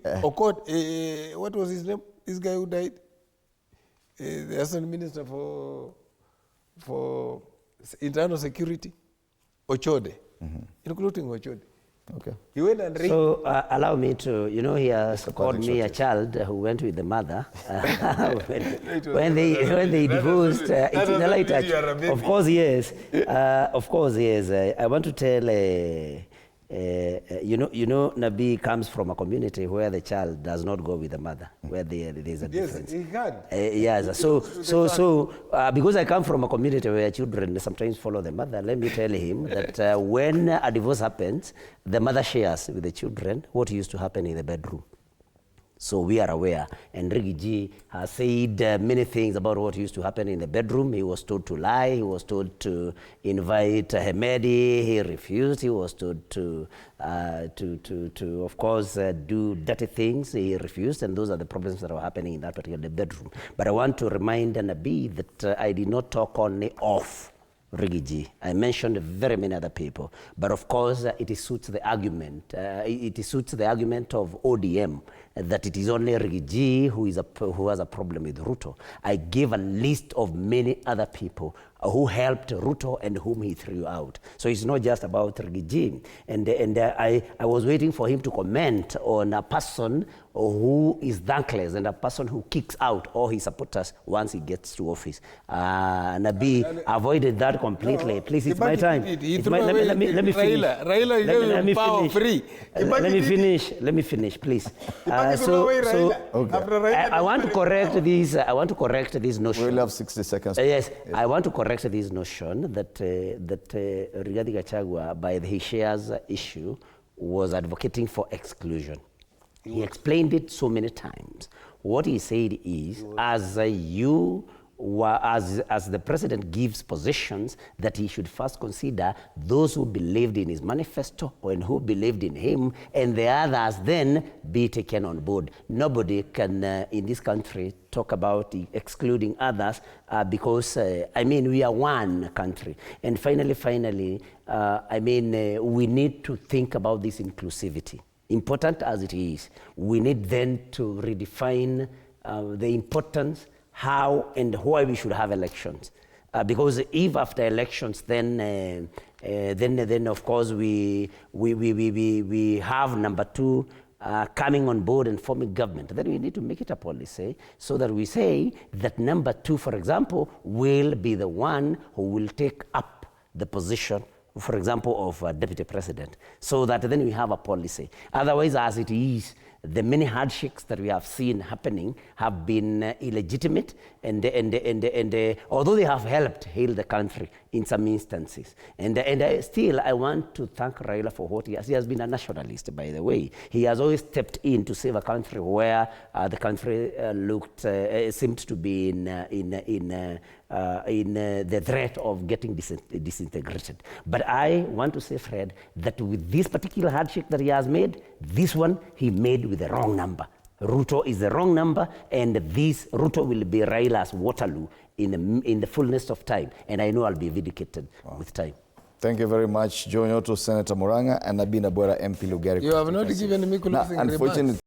Okot, what was his name? This guy who died? The Assistant Minister for Internal Security, Ochode, including Ochode. Okay. He went and so allow me to, he has called me a child who went with the mother when they divorced. In the light touch. Of course, yes. I want to tell. Nabi comes from a community where the child does not go with the mother, where there's a difference. Yes, he can. Yes, so because I come from a community where children sometimes follow the mother, let me tell him that when a divorce happens, the mother shares with the children what used to happen in the bedroom. So we are aware, and Rigiji has said many things about what used to happen in the bedroom. He was told to lie, he was told to invite Hemedi, he refused, he was told to of course, do dirty things, he refused, and those are the problems that were happening in that particular bedroom. But I want to remind Nabi that I did not talk only of Rigiji. I mentioned very many other people, but of course it suits the argument. It suits the argument of ODM that it is only Rigiji who has a problem with Ruto. I gave a list of many other people who helped Ruto and whom he threw out. So it's not just about Rigiji. And I was waiting for him to comment on a person who is thankless and a person who kicks out all his supporters once he gets to office. Nabi avoided that completely. No, please, it's my time. Let me finish. Let me finish, please. I want to correct this. I want to correct this notion. We'll have 60 seconds. Yes, I want to correct this notion that Rigathi Gachagua, by his shares issue, was advocating for exclusion. He explained it so many times. What he said is, as the president gives positions, that he should first consider those who believed in his manifesto and who believed in him, and the others then be taken on board. Nobody can, in this country, talk about excluding others because, we are one country. And finally, we need to think about this inclusivity. Important as it is, we need then to redefine the importance, how and why we should have elections. Because if after elections, then of course we have number two coming on board and forming government, then we need to make it a policy so that we say that number two, for example, will be the one who will take up the position, for example, of deputy president, so that then we have a policy. Otherwise, as it is, the many handshakes that we have seen happening have been illegitimate, and although they have helped heal the country in some instances. And still, I want to thank Raila for what he has. He has been a nationalist, by the way. He has always stepped in to save a country where the country seemed to be in the threat of getting disintegrated. But I want to say, Fred, that with this particular handshake that he has made, this one he made with the wrong number. Ruto is the wrong number, and this Ruto will be Raila's Waterloo in the fullness of time. And I know I'll be vindicated with time. Thank you very much, Joe Nyutu, Senator Muranga, and Nabina Bwera, MP Lugari. You have not given me closing remarks.